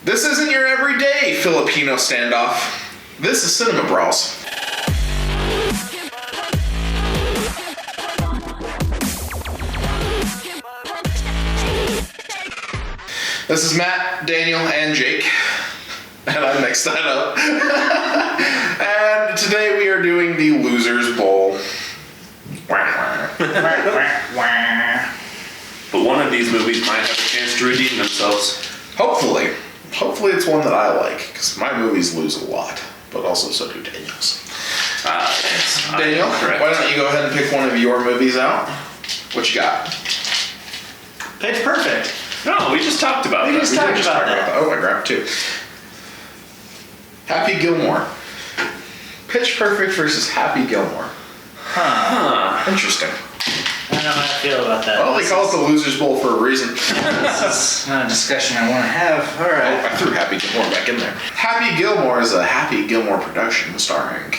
This isn't your everyday Filipino standoff. This is Cinema Brawls. This is Matt, Daniel, and Jake. And I mixed that up. And today we are doing the Losers Bowl. But one of these movies might have a chance to redeem themselves. Hopefully. Hopefully it's one that I like, because my movies lose a lot, but also so do Daniel's. Yes. Daniel, why don't you go ahead and pick one of your movies out? What you got? Pitch Perfect. No, we just talked about that. We just talked about that. Oh, I grabbed two. Happy Gilmore. Pitch Perfect versus Happy Gilmore. Interesting. I don't know how I feel about that. Well, they call it the Losers Bowl for a reason. This is not a discussion I want to have. All right. I threw Happy Gilmore back in there. Happy Gilmore is a Happy Gilmore production starring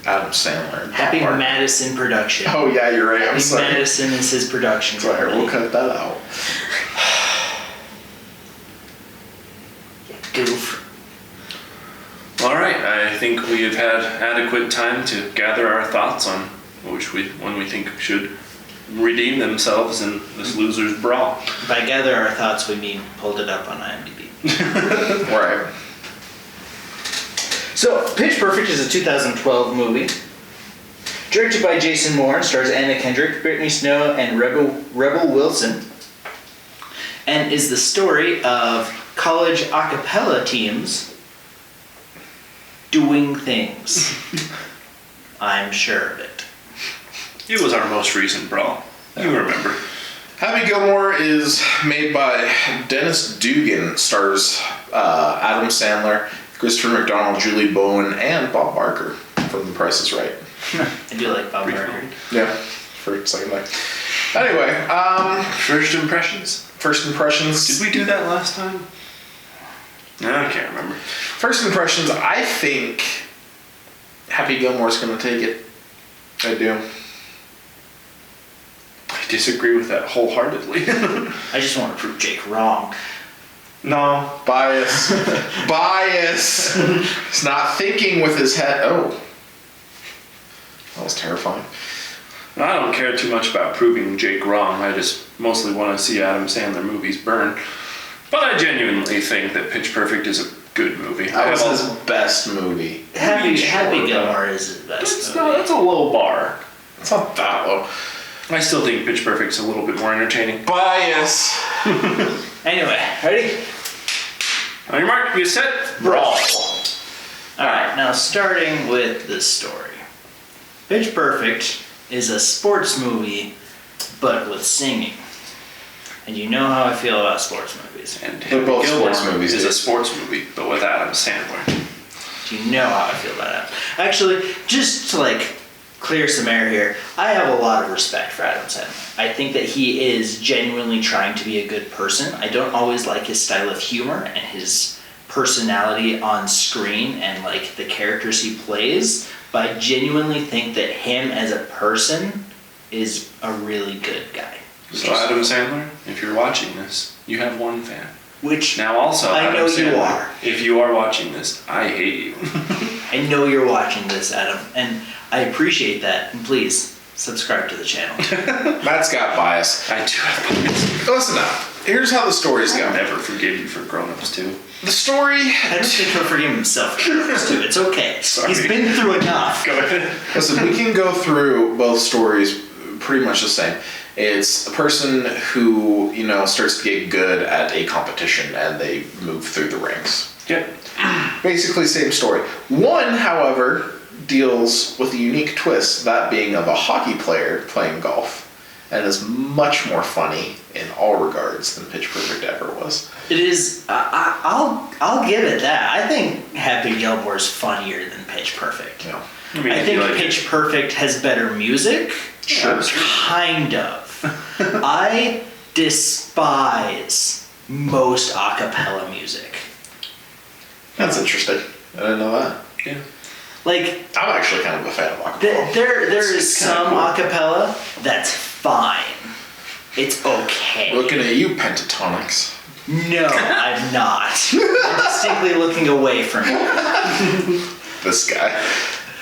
Adam Sandler and Happy Bob Barker. Madison production. Oh, yeah, you're right. I'm Happy sorry. Madison is his production. Sorry, we'll cut that out. Goof. All right, I think we have had adequate time to gather our thoughts on one we think should redeem themselves in this loser's brawl. By gather our thoughts, we mean pulled it up on IMDb. Right. So, Pitch Perfect is a 2012 movie. Directed by Jason Moore and stars Anna Kendrick, Brittany Snow, and Rebel Wilson. And is the story of college a cappella teams doing things. I'm sure of it. It was our most recent brawl. You remember. Happy Gilmore is made by Dennis Dugan, stars Adam Sandler, Christopher McDonald, Julie Bowen, and Bob Barker from The Price is Right. I do like Bob Barker. Yeah, for a second night. Anyway, First impressions. Did we do that last time? No, I can't remember. First impressions, I think Happy Gilmore's going to take it. I do. I disagree with that wholeheartedly. I just want to prove Jake wrong. No, bias. Bias. He's not thinking with his head. Oh. That was terrifying. I don't care too much about proving Jake wrong. I just mostly want to see Adam Sandler movies burn. But I genuinely think that Pitch Perfect is a good movie. That was his best movie. Happy Gilmore is his best movie. That's a low bar. It's not that low. I still think Pitch Perfect's a little bit more entertaining. Bias. Anyway, ready? On your mark, get set, brawl. Alright, now starting with the story. Pitch Perfect is a sports movie, but with singing. And you know how I feel about sports movies. And They're both Gilmore sports movies, is dude. a sports movie, but with Adam Sandler. Do you know how I feel about that? Actually, just to clear some air here, I have a lot of respect for Adam Sandler. I think that he is genuinely trying to be a good person. I don't always like his style of humor and his personality on screen and the characters he plays, but I genuinely think that him as a person is a really good guy. So Adam Sandler, if you're watching this, you have one fan. Which Now also, I Adam know Sandler, you are. If you are watching this, I hate you. I know you're watching this, Adam, and I appreciate that. And please subscribe to the channel. Matt's got bias. I do have bias. Listen up. Here's how the stories go. I'll never forgive you for grown-ups too. The story... I don't think he'll forgive himself for this too. It's okay. Sorry. He's been through enough. Go ahead. Listen, we can go through both stories pretty much the same. It's a person who, starts to get good at a competition and they move through the ranks. Yep. Basically, same story. One, however, deals with a unique twist, that being of a hockey player playing golf, and is much more funny in all regards than Pitch Perfect ever was. It is. I'll give it that. I think Happy Gilmore's funnier than Pitch Perfect. Yeah. I think Pitch Perfect has better music. Sure. Kind of. I despise most a cappella music. That's interesting. I didn't know that. Yeah. I'm actually kind of a fan of acapella. There is It's kinda some cool. acapella that's fine. It's okay. Looking at you, pentatonics. No, I'm not. I'm just distinctly looking away from me. This guy.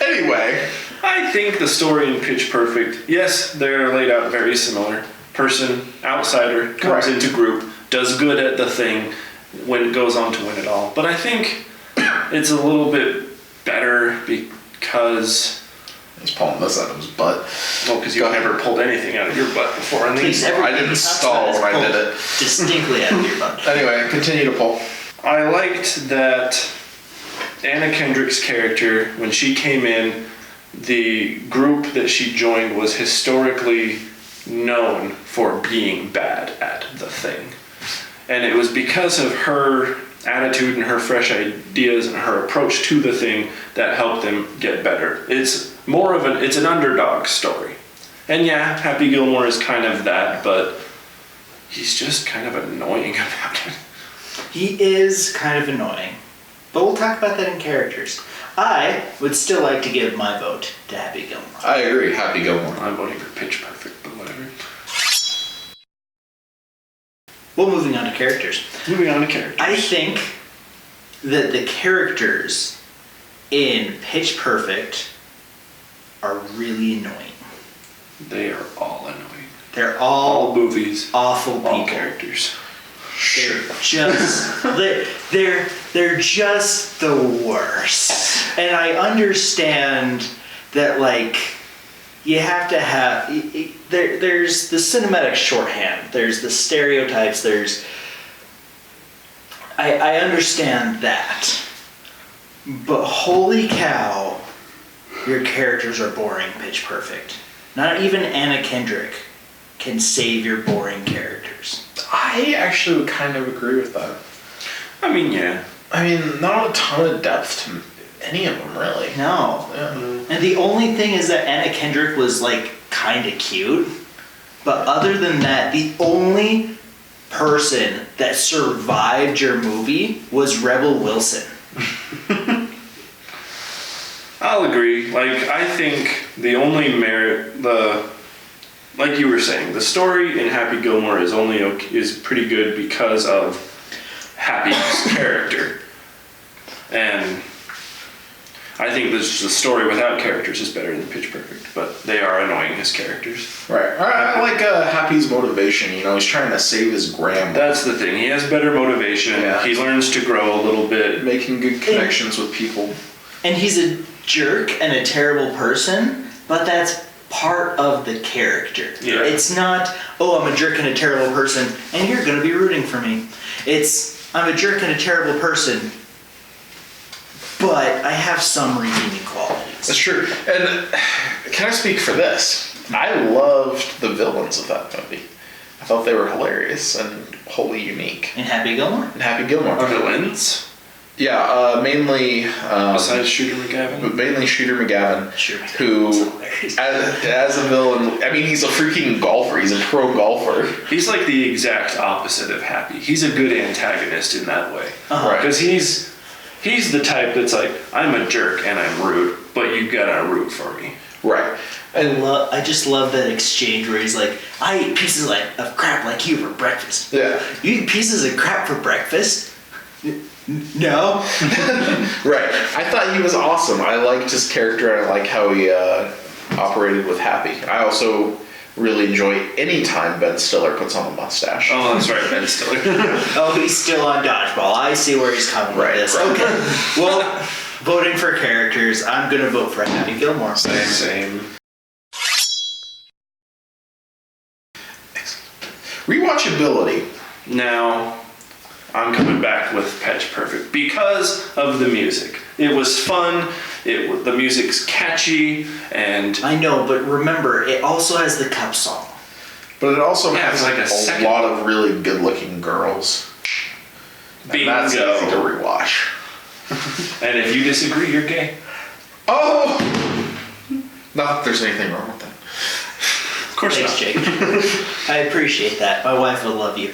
Anyway. I think the story in Pitch Perfect, yes, they're laid out very similar. Person, outsider, comes into group, does good at the thing, when goes on to win it all. But I think it's a little bit better because... He's pulling this out of his butt. Well, because you've never pulled anything out of your butt before. I didn't stall when I did it. Distinctly out of your butt. Anyway, continue to pull. I liked that Anna Kendrick's character, when she came in, the group that she joined was historically known for being bad at the thing. And it was because of her attitude and her fresh ideas and her approach to the thing that helped them get better. It's an underdog story. And yeah, Happy Gilmore is kind of that, but he's just kind of annoying about it. He is kind of annoying. But we'll talk about that in characters. I would still like to give my vote to Happy Gilmore. I agree, Happy Gilmore. I'm voting for Pitch Perfect, but whatever. Well, moving on to characters. I think that the characters in Pitch Perfect are really annoying. They are all annoying. They're all movies, awful people. all characters. They're just the worst. And I understand that, like, you have to have there's the cinematic shorthand, there's the stereotypes, I understand that. But holy cow, your characters are boring. Pitch Perfect. Not even Anna Kendrick can save your boring characters. I actually would kind of agree with that. I mean, yeah. Not a ton of depth to any of them, really. No. Yeah. And the only thing is that Anna Kendrick was, like, kind of cute. But other than that, the only person that survived your movie was Rebel Wilson. I'll agree. Like, I think the only merit, like you were saying, the story in Happy Gilmore is pretty good because of Happy's character. And I think the story without characters is better than Pitch Perfect, but they are annoying as characters. Right. I like Happy's motivation. He's trying to save his grandma. That's the thing. He has better motivation. Yeah. He learns to grow a little bit. Making good connections with people. And he's a jerk and a terrible person, but that's part of the character. Yeah. It's not, oh, I'm a jerk and a terrible person, and you're going to be rooting for me. It's, I'm a jerk and a terrible person, but I have some redeeming qualities. That's true. And can I speak for this? I loved the villains of that movie. I thought they were hilarious and wholly unique. In Happy Gilmore? In Happy Gilmore. Villains? Yeah, mainly... besides Shooter McGavin? Mainly Shooter McGavin, Sure. who, as a villain, he's a freaking golfer. He's a pro golfer. He's like the exact opposite of Happy. He's a good antagonist in that way. Uh-huh. Right. Because he's the type that's like, I'm a jerk and I'm rude, but you gotta root for me. Right. And I just love that exchange where he's like, I eat pieces of crap like you for breakfast. yeah. You eat pieces of crap for breakfast? No. Right. I thought he was awesome. I liked his character and I like how he operated with Happy. I also really enjoy any time Ben Stiller puts on a mustache. Oh, that's right, Ben Stiller. Oh, he's still on dodgeball. I see where he's coming with this. Right. Okay. Well, voting for characters, I'm going to vote for Happy Gilmore. Same. Rewatchability. Now, I'm coming back with Pitch Perfect because of the music. It was fun. The music's catchy, and I know, but remember, it also has the cup song. But it also Yeah, has it's like a lot of really good-looking girls. bingo. And that's easy to rewatch. And if you disagree, you're gay. Oh! Not that there's anything wrong with that. Of course Thanks, not. Jake. I appreciate that. My wife will love you.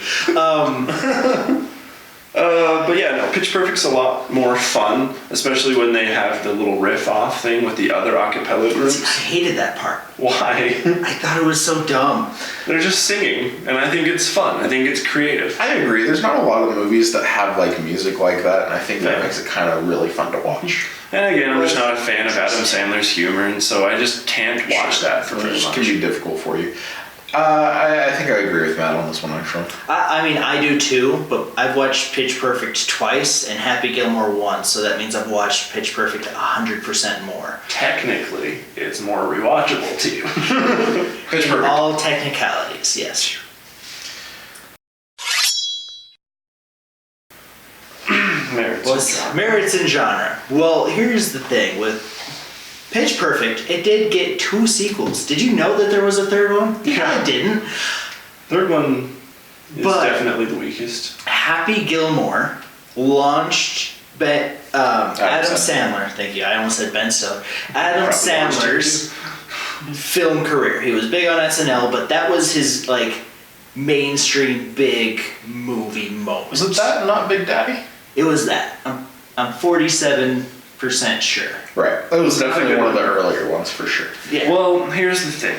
But yeah, no, Pitch Perfect's a lot more fun, especially when they have the little riff-off thing with the other a cappella groups. I hated that part. Why? I thought it was so dumb. They're just singing, and I think it's fun. I think it's creative. I agree. There's not a lot of movies that have like music like that, and I think that Yeah. makes it kind of really fun to watch. And again, I'm just not a fan of Adam Sandler's humor, and so I just can't watch that for very It much. can be difficult for you. I think I agree with Matt on this one, actually. I mean, I do too, but I've watched Pitch Perfect twice and Happy Gilmore once, so that means I've watched Pitch Perfect 100% more. Technically, it's more rewatchable to you. Pitch Perfect. All technicalities, yes. Merits in genre. Well, here's the thing with Pitch Perfect, it did get 2 sequels. Did you know that there was a third one? Yeah. I didn't. Third one is But- definitely the weakest. Happy Gilmore launched Adam Sandler. Thank you. I almost said Ben Stiller. Adam Probably Sandler's film career. He was big on SNL, but that was his like mainstream big movie moment. Was it that, not Big Daddy? It was that. I'm 47% sure. Right. It was definitely good one of the one. earlier ones for sure. Yeah. Well, here's the thing.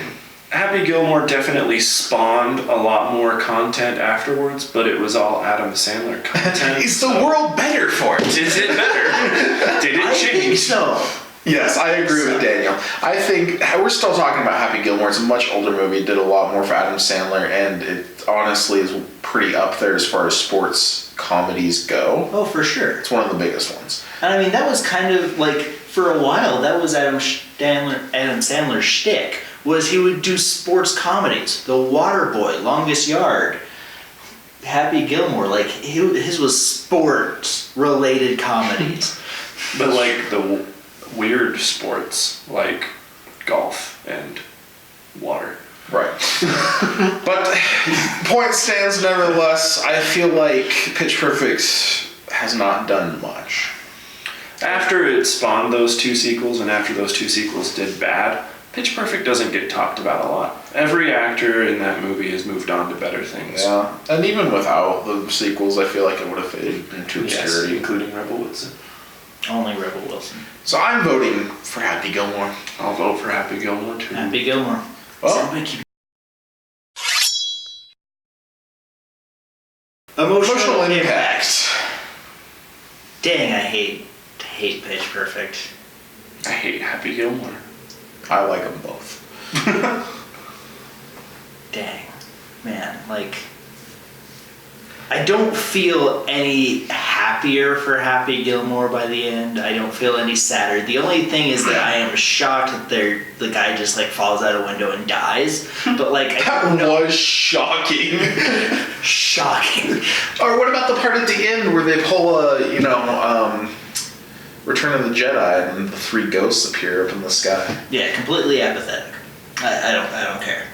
Happy Gilmore definitely spawned a lot more content afterwards, but it was all Adam Sandler content. Is the world better for it? Is it better? Did it I think change? so. Yes, I agree with Daniel. I think we're still talking about Happy Gilmore. It's a much older movie. It did a lot more for Adam Sandler, and it honestly is pretty up there as far as sports comedies go. Oh, for sure. It's one of the biggest ones. And I mean, that was kind of like, for a while, that was Adam Sandler's shtick, was he would do sports comedies. The Waterboy, Longest Yard, Happy Gilmore, like, his was sports-related comedies. But like the weird sports, like golf and water. Right. But point stands nevertheless. I feel like Pitch Perfect has not done much. After it spawned those 2 sequels, and after those 2 sequels did bad, Pitch Perfect doesn't get talked about a lot. Every actor in that movie has moved on to better things. Yeah. And even without the sequels, I feel like it would have faded into Yes, obscurity. including Rebel Wilson. Only Rebel Wilson. So I'm voting for Happy Gilmore. I'll vote for Happy Gilmore too. Happy Gilmore. Well, emotional impact. Dang, I hate Pitch Perfect. I hate Happy Gilmore. I like them both. Dang. Man, like, I don't feel any happier for Happy Gilmore by the end. I don't feel any sadder. The only thing is that I am shocked that the guy just like falls out a window and dies. But like, I don't know. That was shocking. Shocking. Or what about the part at the end where they pull Return of the Jedi and the 3 ghosts appear up in the sky? Yeah, completely apathetic. I don't care.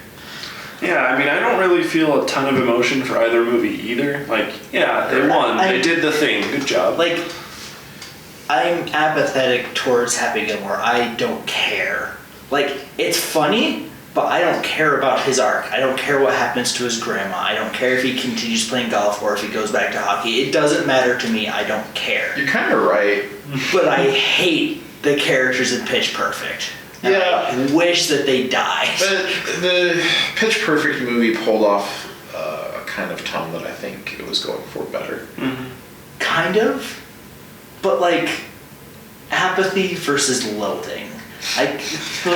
Yeah, I mean, I don't really feel a ton of emotion for either movie either. Like, yeah, they won. They did the thing. Good job. Like, I'm apathetic towards Happy Gilmore. I don't care. Like, it's funny, but I don't care about his arc. I don't care what happens to his grandma. I don't care if he continues playing golf or if he goes back to hockey. It doesn't matter to me. I don't care. You're kind of right. But I hate the characters in Pitch Perfect. And Yeah. I wish that they died. But the Pitch Perfect movie pulled off a kind of tone that I think it was going for better. Kind of. But like, apathy versus loathing. I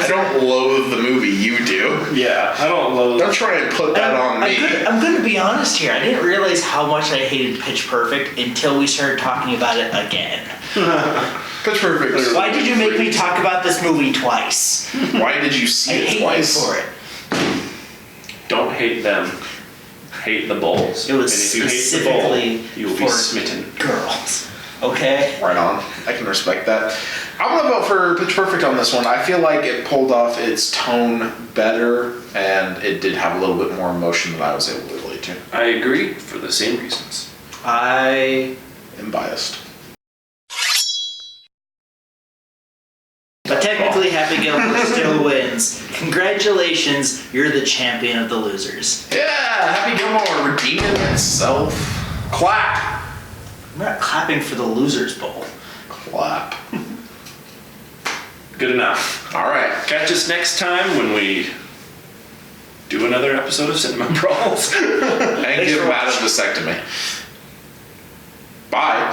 don't loathe the movie, you do. yeah, I don't love. Don't try and put that on me. I'm going to be honest here. I didn't realize how much I hated Pitch Perfect until we started talking about it again. Pitch Perfect. Why did you make me talk about this movie twice? Why did you see I it hate twice? you for it. Don't hate them. Hate the bulls. It was and if you hate the specifically bull, you will be for smitten. girls. Okay? Right on. I can respect that. I'm gonna vote for Pitch Perfect on this one. I feel like it pulled off its tone better, and it did have a little bit more emotion than I was able to relate to. I agree for the same reasons. I... I'm biased. But technically, Happy Gilmore still wins. Congratulations, you're the champion of the losers. Yeah, Happy Gilmore redeeming itself. Clap. I'm not clapping for the Losers Bowl. Clap. Good enough. All right. Catch us next time when we do another episode of Cinema Brawls. And give Matt a vasectomy. Bye.